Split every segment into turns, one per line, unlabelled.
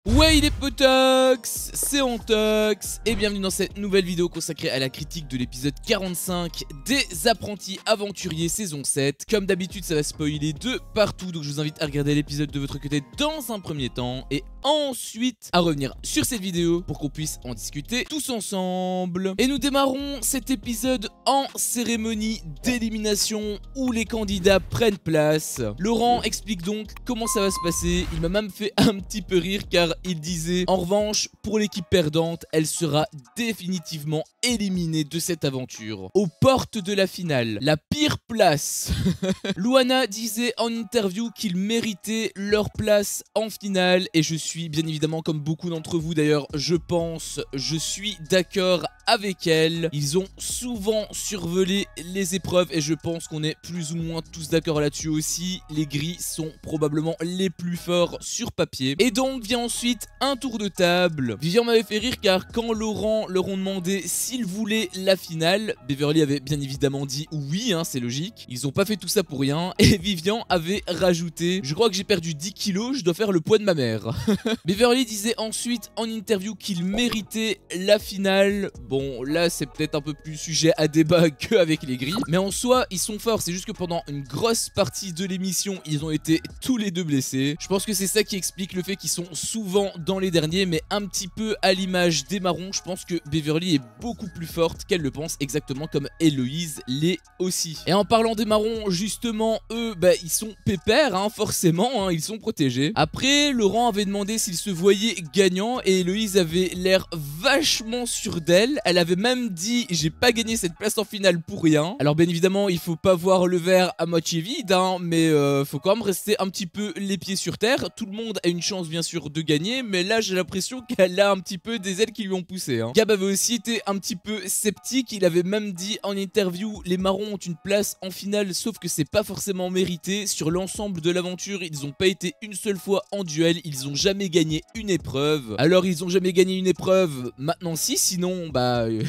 Ouais les potox, c'est Antox et bienvenue dans cette nouvelle vidéo consacrée à la critique de l'épisode 45 des Apprentis Aventuriers saison 7. Comme d'habitude ça va spoiler de partout, donc je vous invite à regarder l'épisode de votre côté dans un premier temps et ensuite à revenir sur cette vidéo pour qu'on puisse en discuter tous ensemble. Et nous démarrons cet épisode en cérémonie d'élimination où les candidats prennent place. Laurent explique donc comment ça va se passer, il m'a même fait un petit peu rire car il disait en revanche pour l'équipe perdante elle sera définitivement éliminée de cette aventure. Aux portes de la finale, la pire place. Luana disait en interview qu'ils méritaient leur place en finale et je suis bien évidemment comme beaucoup d'entre vous d'ailleurs je suis d'accord avec elle. Ils ont souvent survolé les épreuves et je pense qu'on est plus ou moins tous d'accord là-dessus aussi. Les gris sont probablement les plus forts sur papier. Et donc vient ensuite un tour de table. Vivian m'avait fait rire car quand Laurent leur ont demandé s'ils voulaient la finale, Beverly avait bien évidemment dit oui, hein, c'est logique. Ils ont pas fait tout ça pour rien. Et Vivian avait rajouté: je crois que j'ai perdu 10 kilos, je dois faire le poids de ma mère. Beverly disait ensuite en interview qu'il méritait la finale. Bon, là c'est peut-être un peu plus sujet à débat qu'avec les gris. Mais en soi, ils sont forts. C'est juste que pendant une grosse partie de l'émission, ils ont été tous les deux blessés. Je pense que c'est ça qui explique le fait qu'ils sont souvent dans les derniers. Mais un petit peu à l'image des marrons, je pense que Beverly est beaucoup plus forte qu'elle le pense. Exactement comme Héloïse l'est aussi. Et en parlant des marrons, justement, eux, ils sont pépères, hein, forcément. Hein, ils sont protégés. Après, Laurent avait demandé s'il se voyait gagnant. Et Héloïse avait l'air vachement sûre d'elle. Elle avait même dit: j'ai pas gagné cette place en finale pour rien. Alors bien évidemment il faut pas voir le verre à moitié vide, hein, mais faut quand même rester un petit peu les pieds sur terre. Tout le monde a une chance bien sûr de gagner, mais là j'ai l'impression qu'elle a un petit peu des ailes qui lui ont poussé, hein. Gab avait aussi été un petit peu sceptique. Il avait même dit en interview: les marrons ont une place en finale sauf que c'est pas forcément mérité. Sur l'ensemble de l'aventure ils ont pas été une seule fois en duel, ils ont jamais gagné une épreuve. Alors ils ont jamais gagné une épreuve, maintenant si, sinon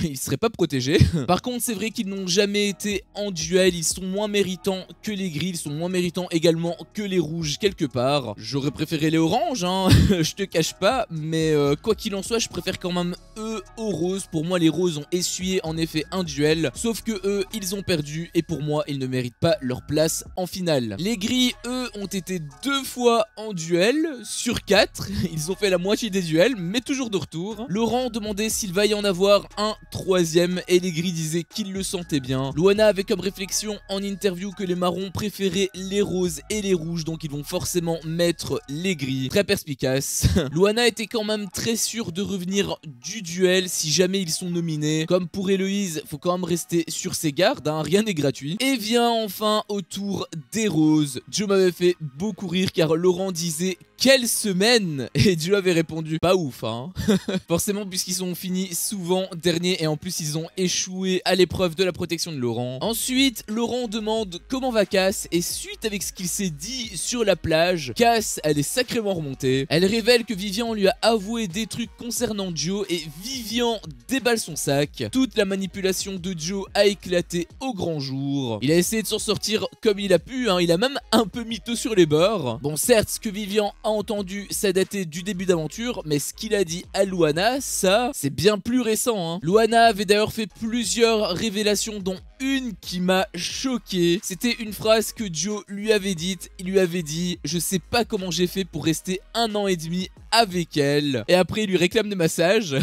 ils seraient pas protégés. Par contre c'est vrai qu'ils n'ont jamais été en duel, ils sont moins méritants que les gris, ils sont moins méritants également que les rouges quelque part. J'aurais préféré les oranges, hein, je te cache pas, mais quoi qu'il en soit je préfère quand même eux aux roses. Pour moi les roses ont essuyé en effet un duel, sauf que eux ils ont perdu et pour moi ils ne méritent pas leur place en finale. Les gris eux ont été 2 fois en duel sur 4, ils ont fait la moitié des duels mais toujours de retour. Laurent demandait s'il va y en avoir un troisième et les gris disaient qu'ils le sentaient bien. Luana avait comme réflexion en interview que les marrons préféraient les roses et les rouges, donc ils vont forcément mettre les gris. Très perspicace. Luana était quand même très sûre de revenir du duel si jamais ils sont nominés. Comme pour Héloïse, faut quand même rester sur ses gardes, hein, rien n'est gratuit. Et vient enfin au tour des roses. Joe m'avait fait beaucoup rire car Laurent disait: quelle semaine! Et Joe avait répondu: pas ouf, hein. Forcément puisqu'ils ont fini souvent dernier et en plus ils ont échoué à l'épreuve de la protection de Laurent. Ensuite Laurent demande comment va Cass et suite avec ce qu'il s'est dit sur la plage, Cass elle est sacrément remontée. Elle révèle que Vivian lui a avoué des trucs concernant Joe et Vivian déballe son sac. Toute la manipulation de Joe a éclaté au grand jour. Il a essayé de s'en sortir comme il a pu, hein. Il a même un peu mytho sur les bords. Bon certes ce que Vivian a entendu ça datait du début d'aventure, mais ce qu'il a dit à Luana, ça c'est bien plus récent, hein. Luana avait d'ailleurs fait plusieurs révélations dont une qui m'a choqué. C'était une phrase que Joe lui avait dite. Il lui avait dit: je sais pas comment j'ai fait pour rester 1 an et demi avec elle. Et après il lui réclame des massages.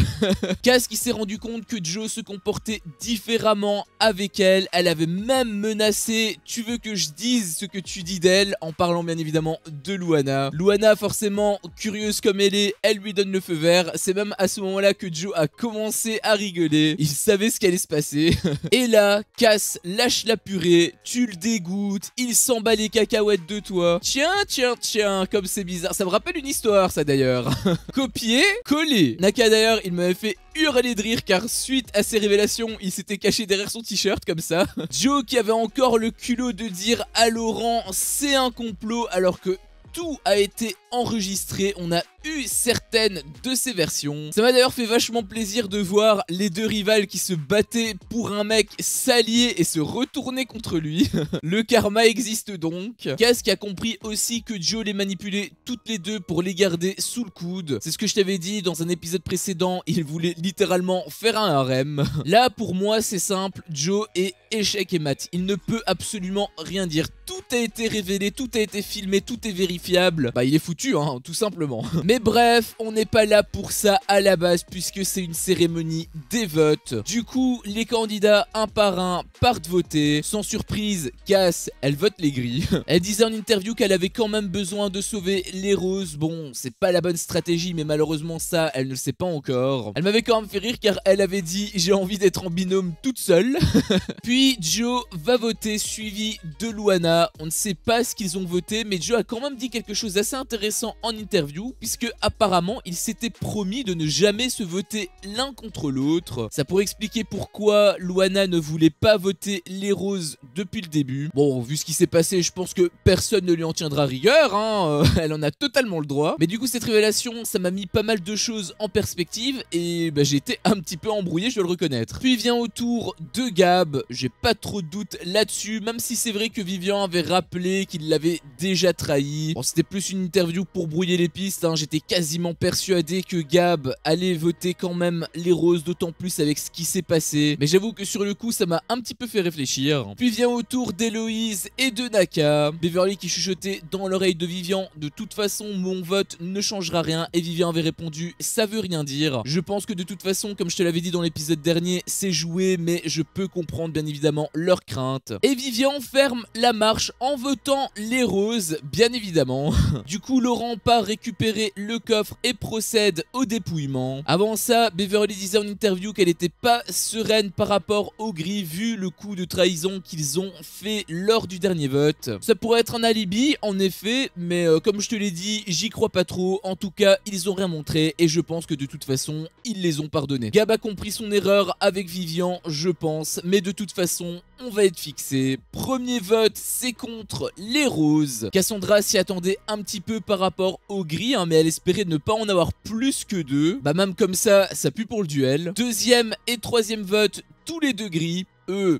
Cass qui s'est rendu compte que Joe se comportait différemment avec elle. Elle avait même menacé: tu veux que je dise ce que tu dis d'elle, en parlant bien évidemment de Luana. Luana forcément curieuse comme elle est, elle lui donne le feu vert. C'est même à ce moment là que Joe a commencé à rigoler. Il savait ce qui allait se passer. Et là Cass lâche la purée, tu le dégoûtes, il s'en bat les cacahuètes de toi. Tiens, tiens, tiens, comme c'est bizarre. Ça me rappelle une histoire ça d'ailleurs. Copier, coller. Naka d'ailleurs il m'avait fait hurler de rire car suite à ces révélations il s'était caché derrière son t-shirt comme ça. Joe qui avait encore le culot de dire à Laurent c'est un complot alors que tout a été enregistré, on a eu certaines de ces versions. Ça m'a d'ailleurs fait vachement plaisir de voir les deux rivales qui se battaient pour un mec s'allier et se retourner contre lui. Le karma existe donc. Cass qui a compris aussi que Joe les manipulait toutes les deux pour les garder sous le coude. C'est ce que je t'avais dit dans un épisode précédent, il voulait littéralement faire un harem. Là pour moi c'est simple, Joe est échec et mat. Il ne peut absolument rien dire. Tout a été révélé, tout a été filmé, tout est vérifiable. Bah il est foutu hein, tout simplement. Mais bref, on n'est pas là pour ça à la base puisque c'est une cérémonie des votes. Du coup, les candidats un par un partent voter. Sans surprise, Cass, elle vote les gris. Elle disait en interview qu'elle avait quand même besoin de sauver les roses. Bon, c'est pas la bonne stratégie mais malheureusement ça, elle ne le sait pas encore. Elle m'avait quand même fait rire car elle avait dit j'ai envie d'être en binôme toute seule. Puis Joe va voter suivi de Luana. On ne sait pas ce qu'ils ont voté mais Joe a quand même dit quelque chose d'assez intéressant en interview puisque apparemment il s'était promis de ne jamais se voter l'un contre l'autre. Ça pourrait expliquer pourquoi Luana ne voulait pas voter les roses depuis le début. Bon, vu ce qui s'est passé, je pense que personne ne lui en tiendra rigueur, hein. Elle en a totalement le droit. Mais du coup cette révélation, ça m'a mis pas mal de choses en perspective et bah, j'ai été un petit peu embrouillé, je dois le reconnaître. Puis vient au tour de Gab, j'ai pas trop de doute là-dessus, même si c'est vrai que Vivian avait rappelé qu'il l'avait déjà trahi. Bon, c'était plus une interview pour brouiller les pistes, hein. J'étais quasiment persuadé que Gab allait voter quand même les roses, d'autant plus avec ce qui s'est passé. Mais j'avoue que sur le coup, ça m'a un petit peu fait réfléchir. Puis vient au tour d'Héloïse et de Naka. Beverly qui chuchotait dans l'oreille de Vivian, de toute façon mon vote ne changera rien, et Vivian avait répondu ça veut rien dire. Je pense que de toute façon, comme je te l'avais dit dans l'épisode dernier, c'est joué, mais je peux comprendre bien évidemment leurs craintes. Et Vivian ferme la marche en votant les roses, bien évidemment. Du coup, Laurent part récupérer le coffre et procède au dépouillement. Avant ça, Beverly disait en interview qu'elle n'était pas sereine par rapport au gris vu le coup de trahison qu'ils ont fait lors du dernier vote. Ça pourrait être un alibi en effet, mais comme je te l'ai dit, j'y crois pas trop. En tout cas, ils ont rien montré et je pense que de toute façon, ils les ont pardonnés. Gab a compris son erreur avec Vivian, je pense, mais de toute façon, on va être fixé. Premier vote, c'est contre les roses. Cassandra s'y attendait un petit peu par rapport au gris, hein, mais elle espérait ne pas en avoir plus que deux. Bah même comme ça pue pour le duel. Deuxième et troisième vote, tous les deux gris.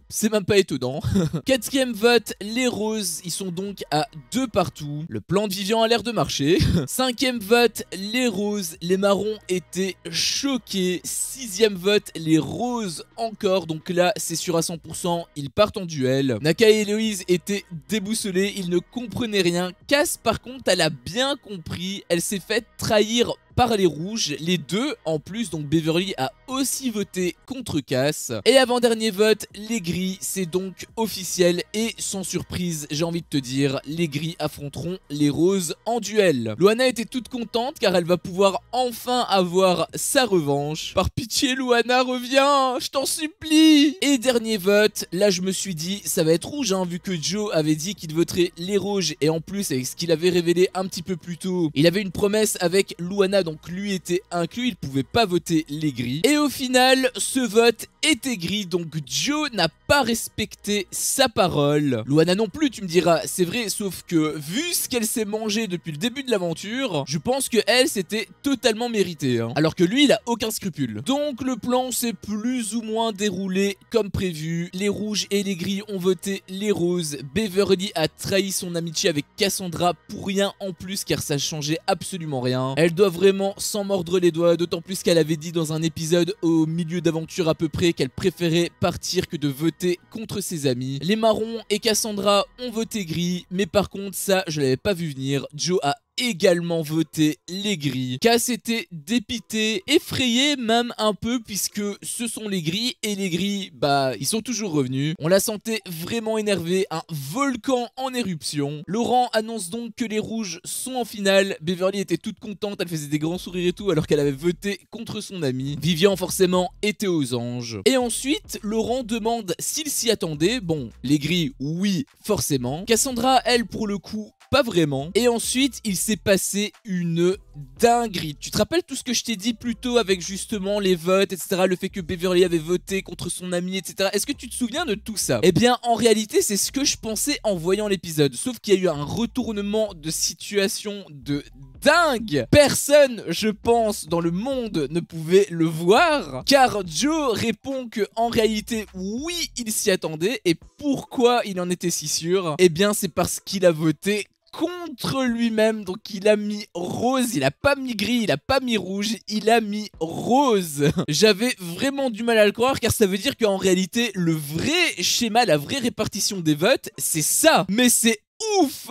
C'est même pas étonnant. Quatrième vote, les roses, ils sont donc à 2 partout. Le plan de Vivian a l'air de marcher. Cinquième vote, les roses, les marrons étaient choqués. Sixième vote, les roses encore. Donc là, c'est sûr à 100%, ils partent en duel. Naka et Héloïse étaient déboussolés, ils ne comprenaient rien. Cass, par contre, elle a bien compris. Elle s'est fait trahir par les rouges, les deux en plus, donc Beverly a aussi voté contre Cass. Et avant-dernier vote, les gris, c'est donc officiel et sans surprise, j'ai envie de te dire, les gris affronteront les roses en duel. Luana était toute contente car elle va pouvoir enfin avoir sa revanche. Par pitié Luana, reviens, je t'en supplie. Et dernier vote, là je me suis dit, ça va être rouge hein, vu que Joe avait dit qu'il voterait les rouges et en plus avec ce qu'il avait révélé un petit peu plus tôt, il avait une promesse avec Luana, donc lui était inclus, il pouvait pas voter les gris. Et au final, ce vote était gris, donc Joe n'a pas respecté sa parole. Luana non plus, tu me diras, c'est vrai, sauf que vu ce qu'elle s'est mangé depuis le début de l'aventure, je pense que elle, c'était totalement mérité, hein. Alors que lui, il a aucun scrupule. Donc le plan s'est plus ou moins déroulé comme prévu. Les rouges et les gris ont voté les roses. Beverly a trahi son amitié avec Cassandra pour rien en plus, car ça changeait absolument rien. Elle doit vraiment s'en mordre les doigts, d'autant plus qu'elle avait dit dans un épisode au milieu d'aventure à peu près qu'elle préférait partir que de voter contre ses amis. Les marrons et Cassandra ont voté gris, mais par contre ça je l'avais pas vu venir. Joe a également voté les gris. Cass était dépité, effrayé même un peu puisque ce sont les gris et les gris, bah ils sont toujours revenus. On la sentait vraiment énervée, un volcan en éruption. Laurent annonce donc que les rouges sont en finale. Beverly était toute contente, elle faisait des grands sourires et tout alors qu'elle avait voté contre son ami. Vivian forcément était aux anges. Et ensuite, Laurent demande s'il s'y attendait. Bon, les gris, oui, forcément. Cassandra, elle, pour le coup, pas vraiment. Et ensuite, il s'est passé une dinguerie. Tu te rappelles tout ce que je t'ai dit plus tôt avec justement les votes, etc. Le fait que Beverly avait voté contre son ami, etc. Est-ce que tu te souviens de tout ça? Eh bien, en réalité, c'est ce que je pensais en voyant l'épisode. Sauf qu'il y a eu un retournement de situation de dingue. Personne, je pense, dans le monde ne pouvait le voir, car Joe répond que en réalité, oui, il s'y attendait. Et pourquoi il en était si sûr? Eh bien, c'est parce qu'il a voté contre lui-même, donc il a mis rose, il a pas mis gris, il a pas mis rouge, il a mis rose. J'avais vraiment du mal à le croire, car ça veut dire qu'en réalité le vrai schéma, la vraie répartition des votes, c'est ça. Mais c'est ouf.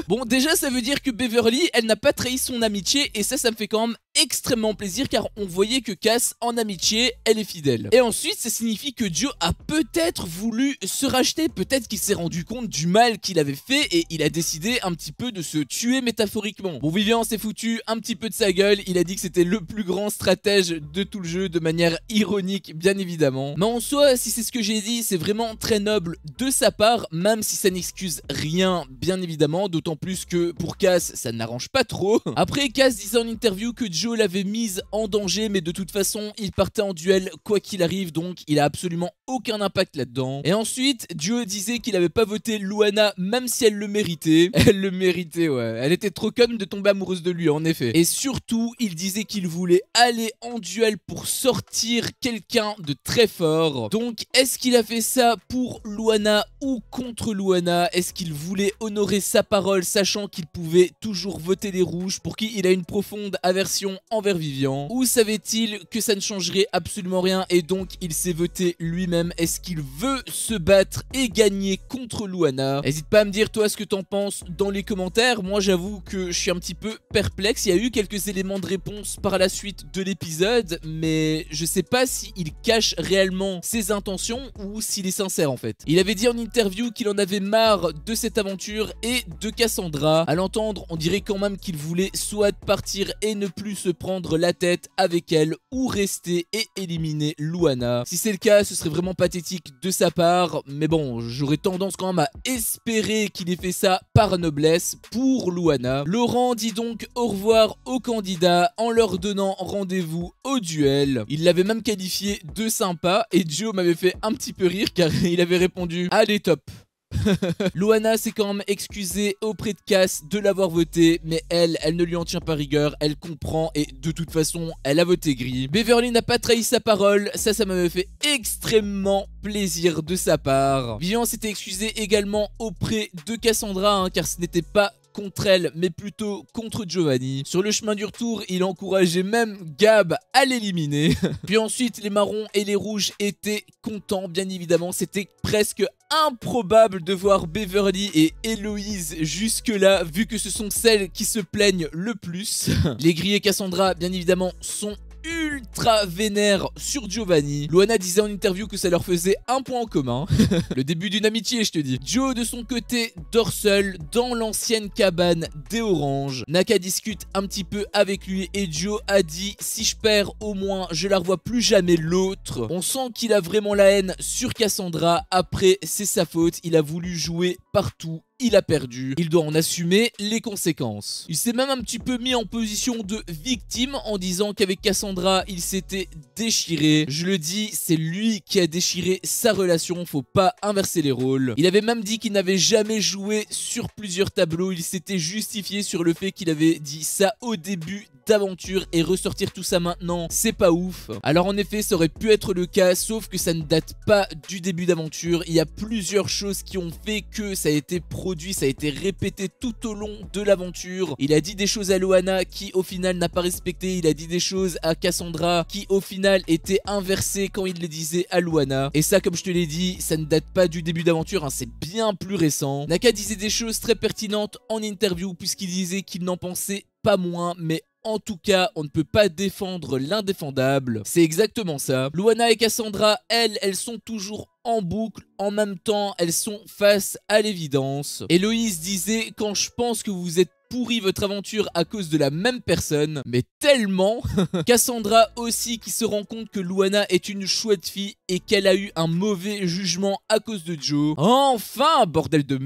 Bon, déjà ça veut dire que Beverly, elle n'a pas trahi son amitié, et ça me fait quand même extrêmement plaisir, car on voyait que Cass, en amitié, elle est fidèle. Et ensuite, ça signifie que Joe a peut-être voulu se racheter, peut-être qu'il s'est rendu compte du mal qu'il avait fait, et il a décidé un petit peu de se tuer métaphoriquement. Bon, Vivian s'est foutu un petit peu de sa gueule, il a dit que c'était le plus grand stratège de tout le jeu, de manière ironique, bien évidemment. Mais en soi, si c'est ce que j'ai dit, c'est vraiment très noble de sa part, même si ça n'excuse rien, bien évidemment, d'autant plus que pour Cass, ça n'arrange pas trop. Après, Cass disait en interview que Joe l'avait mise en danger, mais de toute façon, il partait en duel quoi qu'il arrive, donc il a absolument aucun impact là-dedans. Et ensuite, Joe disait qu'il avait pas voté Luana, même si elle le méritait. Elle le méritait, ouais. Elle était trop conne de tomber amoureuse de lui, en effet. Et surtout, il disait qu'il voulait aller en duel pour sortir quelqu'un de très fort. Donc, est-ce qu'il a fait ça pour Luana ou contre Luana? Est-ce qu'il voulait honorer sa parole, sachant qu'il pouvait toujours voter les rouges, pour qui il a une profonde aversion envers Vivian? Ou savait-il que ça ne changerait absolument rien et donc il s'est voté lui-même? Est-ce qu'il veut se battre et gagner contre Luana? N'hésite pas à me dire toi ce que t'en penses dans les commentaires. Moi j'avoue que je suis un petit peu perplexe. Il y a eu quelques éléments de réponse par la suite de l'épisode, mais je sais pas s'il cache réellement ses intentions ou s'il est sincère en fait. Il avait dit en interview qu'il en avait marre de cette aventure et de Cassandra. À l'entendre, on dirait quand même qu'il voulait soit partir et ne plus se prendre la tête avec elle, ou rester et éliminer Luana. Si c'est le cas, ce serait vraiment pathétique de sa part, mais bon, j'aurais tendance quand même à espérer qu'il ait fait ça par noblesse pour Luana. Laurent dit donc au revoir aux candidats en leur donnant rendez-vous au duel. Il l'avait même qualifié de sympa, et Joe m'avait fait un petit peu rire car il avait répondu « Allez top ». Luana s'est quand même excusée auprès de Cass de l'avoir voté, mais elle ne lui en tient pas rigueur, elle comprend et de toute façon elle a voté gris. Beverly n'a pas trahi sa parole, ça m'avait fait extrêmement plaisir de sa part. Vivian s'était excusée également auprès de Cassandra, car ce n'était pas contre elle, mais plutôt contre Giovanni. Sur le chemin du retour, il encourageait même Gab à l'éliminer. Puis ensuite, les marrons et les rouges étaient contents, bien évidemment. C'était presque improbable de voir Beverly et Héloïse jusque-là, vu que ce sont celles qui se plaignent le plus. Les gris et Cassandra, bien évidemment, sont ultra vénère sur Giovanni. Luana disait en interview que ça leur faisait un point en commun. Le début d'une amitié, je te dis. Joe, de son côté, dort seul dans l'ancienne cabane des Oranges. Naka discute un petit peu avec lui et Joe a dit « Si je perds, au moins, je la revois plus jamais l'autre ». On sent qu'il a vraiment la haine sur Cassandra. Après, c'est sa faute. Il a voulu jouer partout. Il a perdu, il doit en assumer les conséquences. Il s'est même un petit peu mis en position de victime en disant qu'avec Cassandra, il s'était déchiré. Je le dis, c'est lui qui a déchiré sa relation, faut pas inverser les rôles. Il avait même dit qu'il n'avait jamais joué sur plusieurs tableaux, il s'était justifié sur le fait qu'il avait dit ça au début d'aventure et ressortir tout ça maintenant, c'est pas ouf. Alors en effet, ça aurait pu être le cas, sauf que ça ne date pas du début d'aventure. Il y a plusieurs choses qui ont fait que ça a été produit, ça a été répété tout au long de l'aventure. Il a dit des choses à Luana qui au final n'a pas respecté, il a dit des choses à Cassandra qui au final étaient inversées quand il les disait à Luana. Et ça, comme je te l'ai dit, ça ne date pas du début d'aventure, hein, c'est bien plus récent. Naka disait des choses très pertinentes en interview puisqu'il disait qu'il n'en pensait pas moins, mais en tout cas, on ne peut pas défendre l'indéfendable. C'est exactement ça. Luana et Cassandra, elles sont toujours en boucle. En même temps, elles sont face à l'évidence. Héloïse disait « Quand je pense que vous êtes pourri votre aventure à cause de la même personne, mais tellement !» Cassandra aussi qui se rend compte que Luana est une chouette fille et qu'elle a eu un mauvais jugement à cause de Joe. Enfin, bordel de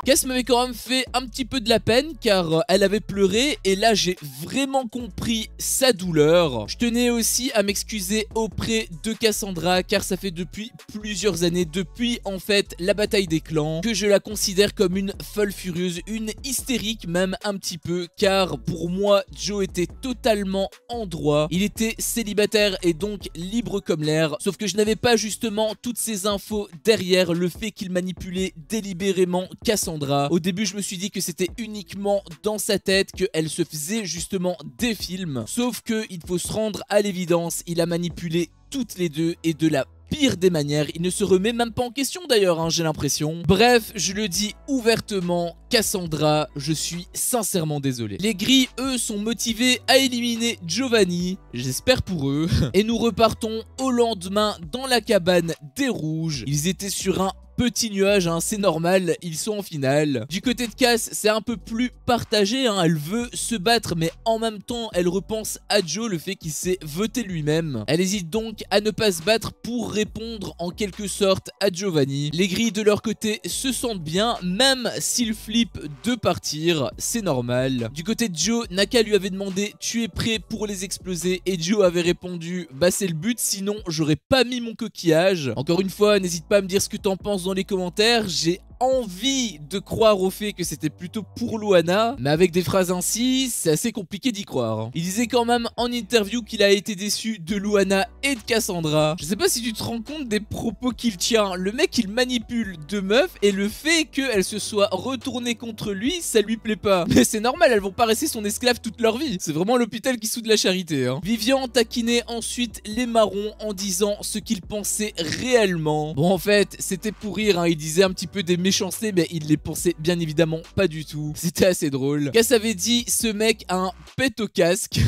Cass m'avait quand même fait un petit peu de la peine car elle avait pleuré et là j'ai vraiment compris sa douleur. Je tenais aussi à m'excuser auprès de Cassandra car ça fait depuis plusieurs années, depuis en fait la bataille des clans, que je la considère comme une folle furieuse, une hystérique même un petit peu, car pour moi Joe était totalement en droit. Il était célibataire et donc libre comme l'air, sauf que je n'avais pas justement toutes ces infos derrière le fait qu'il manipulait délibérément Cassandra. Au début je me suis dit que c'était uniquement dans sa tête, qu'elle se faisait justement des films, sauf que il faut se rendre à l'évidence, il a manipulé toutes les deux et de la pire des manières. Il ne se remet même pas en question d'ailleurs, hein, j'ai l'impression. Bref, je le dis ouvertement, Cassandra, je suis sincèrement désolé. Les gris, eux, sont motivés à éliminer Giovanni, j'espère pour eux. Et nous repartons au lendemain dans la cabane des rouges. Ils étaient sur un petit nuage, hein, c'est normal, ils sont en finale. Du côté de Cass, c'est un peu plus partagé, hein, elle veut se battre, mais en même temps, elle repense à Joe, le fait qu'il s'est voté lui-même. Elle hésite donc à ne pas se battre pour répondre en quelque sorte à Giovanni. Les grilles de leur côté se sentent bien, même s'ils flippent de partir, c'est normal. Du côté de Joe, Naka lui avait demandé « Tu es prêt pour les exploser ?» et Joe avait répondu « Bah c'est le but, sinon j'aurais pas mis mon coquillage. » Encore une fois, n'hésite pas à me dire ce que t'en penses dans les commentaires. J'ai envie de croire au fait que c'était plutôt pour Luana, mais avec des phrases ainsi, c'est assez compliqué d'y croire. Il disait quand même en interview qu'il a été déçu de Luana et de Cassandra. Je sais pas si tu te rends compte des propos qu'il tient. Le mec, il manipule deux meufs et le fait qu'elles se soient retournées contre lui, ça lui plaît pas. Mais c'est normal, elles vont pas rester son esclave toute leur vie. C'est vraiment l'hôpital qui soude la charité, hein. Vivian taquinait ensuite les marrons en disant ce qu'il pensait réellement. Bon, en fait, c'était pour rire, hein. Il disait un petit peu des méchancetés, mais il les pensait bien évidemment pas du tout. C'était assez drôle. Cass avait dit ce mec a un pet au casque.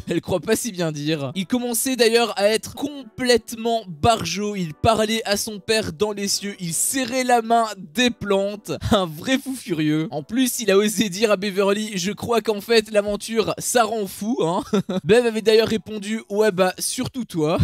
Elle croit pas si bien dire. Il commençait d'ailleurs à être complètement barjot. Il parlait à son père dans les cieux. Il serrait la main des plantes. Un vrai fou furieux. En plus, il a osé dire à Beverly, je crois qu'en fait l'aventure ça rend fou, hein. Bev avait d'ailleurs répondu, ouais bah surtout toi.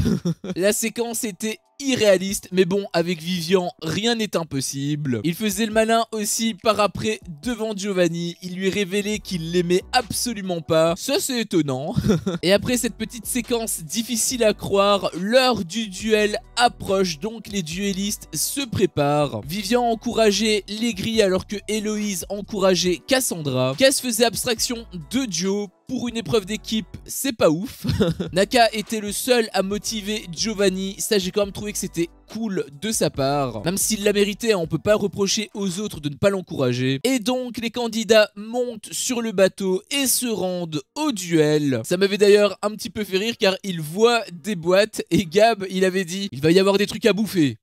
La séquence était irréaliste, mais bon, avec Vivian, rien n'est impossible. Il faisait le malin aussi par après devant Giovanni. Il lui révélait qu'il l'aimait absolument pas. Ça, c'est étonnant. Et après cette petite séquence difficile à croire, l'heure du duel approche, donc les duellistes se préparent. Vivian encourageait les grilles alors que Héloïse encourageait Cassandra. Cass faisait abstraction de Joe. Pour une épreuve d'équipe, c'est pas ouf. Naka était le seul à motiver Giovanni. Ça, j'ai quand même trouvé que c'était cool de sa part. Même s'il l'a mérité, hein, on peut pas reprocher aux autres de ne pas l'encourager. Et donc, les candidats montent sur le bateau et se rendent au duel. Ça m'avait d'ailleurs un petit peu fait rire car il voit des boîtes et Gab, il avait dit « Il va y avoir des trucs à bouffer ».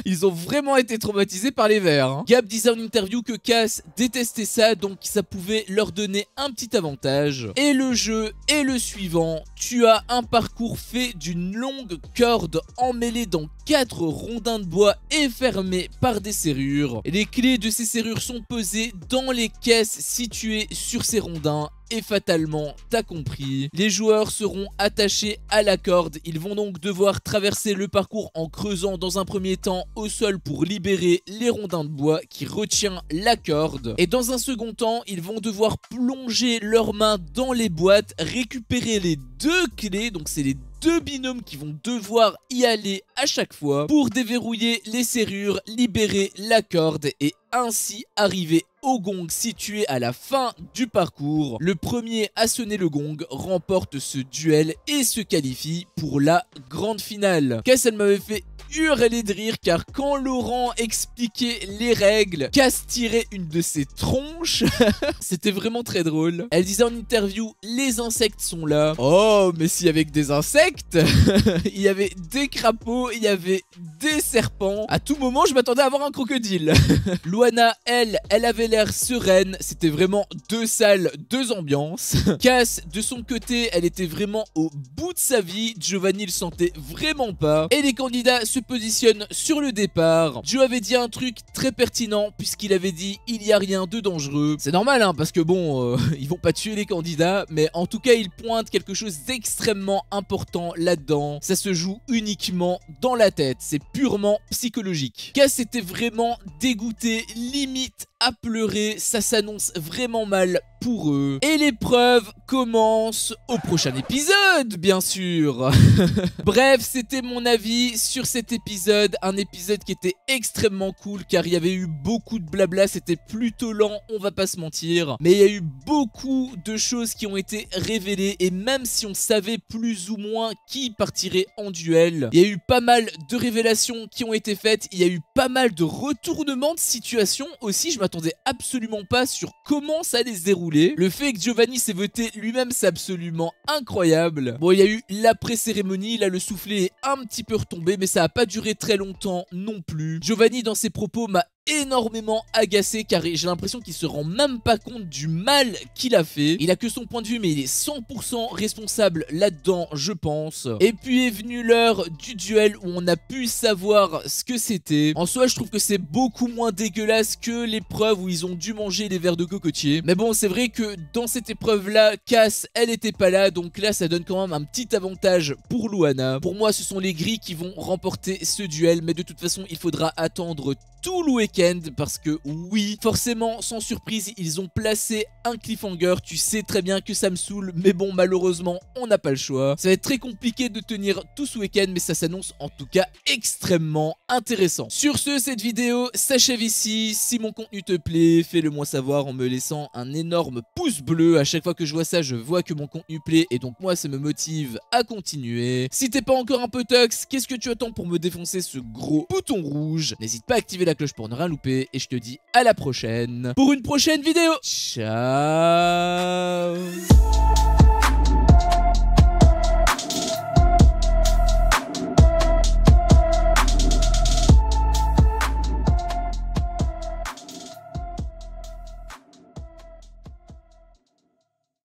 Ils ont vraiment été traumatisés par les vers, hein. Gab disait en interview que Cass détestait ça, donc ça pouvait leur donner un petit avantage. Et le jeu est le suivant. Tu as un parcours fait d'une longue corde emmêlée dans 4 rondins de bois et fermés par des serrures. Et les clés de ces serrures sont posées dans les caisses situées sur ces rondins. Et fatalement, t'as compris, les joueurs seront attachés à la corde. Ils vont donc devoir traverser le parcours en creusant dans un premier temps au sol pour libérer les rondins de bois qui retient la corde. Et dans un second temps, ils vont devoir plonger leurs mains dans les boîtes, récupérer les 2 clés, donc c'est les 2 binômes qui vont devoir y aller à chaque fois pour déverrouiller les serrures, libérer la corde et ainsi arriver au gong situé à la fin du parcours. Le premier à sonner le gong remporte ce duel et se qualifie pour la grande finale. Cass, elle m'avait fait hurler de rire car quand Laurent expliquait les règles, Cass tirait une de ses tronches. C'était vraiment très drôle. Elle disait en interview, les insectes sont là. Oh, mais si avec des insectes, il y avait des crapauds, il y avait des serpents. À tout moment, je m'attendais à avoir un crocodile. Luana, elle avait l'air sereine. C'était vraiment 2 salles, 2 ambiances. Cass, de son côté, elle était vraiment au bout de sa vie. Giovanni le sentait vraiment pas. Et les candidats se positionnent sur le départ. Joe avait dit un truc très pertinent puisqu'il avait dit il n'y a rien de dangereux. C'est normal, hein, parce que bon, ils vont pas tuer les candidats, mais en tout cas, il pointe quelque chose d'extrêmement important là-dedans. Ça se joue uniquement dans la tête. C'est purement psychologique. Cass était vraiment dégoûté, limite à pleurer, ça s'annonce vraiment mal pour eux. Et l'épreuve commence au prochain épisode, bien sûr. Bref, c'était mon avis sur cet épisode, un épisode qui était extrêmement cool car il y avait eu beaucoup de blabla, c'était plutôt lent, on va pas se mentir, mais il y a eu beaucoup de choses qui ont été révélées et même si on savait plus ou moins qui partirait en duel, il y a eu pas mal de révélations qui ont été faites, il y a eu pas mal de retournements de situation aussi, je m'attendais absolument pas sur comment ça allait se dérouler. Le fait que Giovanni s'est voté lui-même, c'est absolument incroyable. Bon, il y a eu l'après-cérémonie, là le soufflet est un petit peu retombé, mais ça a pas duré très longtemps non plus. Giovanni dans ses propos m'a énormément agacé car j'ai l'impression qu'il se rend même pas compte du mal qu'il a fait. Il a que son point de vue mais il est 100% responsable là-dedans, je pense. Et puis est venue l'heure du duel où on a pu savoir ce que c'était. En soi je trouve que c'est beaucoup moins dégueulasse que l'épreuve où ils ont dû manger les vers de cocotier. Mais bon, c'est vrai que dans cette épreuve là, Cass elle était pas là, donc là ça donne quand même un petit avantage pour Luana. Pour moi ce sont les gris qui vont remporter ce duel, mais de toute façon il faudra attendre tout le week-end parce que oui, forcément sans surprise ils ont placé un cliffhanger. Tu sais très bien que ça me saoule, mais bon malheureusement on n'a pas le choix. Ça va être très compliqué de tenir tout ce week-end, mais ça s'annonce en tout cas extrêmement intéressant. Sur ce, cette vidéo s'achève ici. Si mon contenu te plaît, fais-le moi savoir en me laissant un énorme pouce bleu. À chaque fois que je vois ça, je vois que mon contenu plaît et donc moi ça me motive à continuer. Si t'es pas encore un peu tox, qu'est-ce que tu attends pour me défoncer ce gros bouton rouge? N'hésite pas à activer la cloche pour ne rien louper et je te dis à la prochaine pour une prochaine vidéo. Ciao.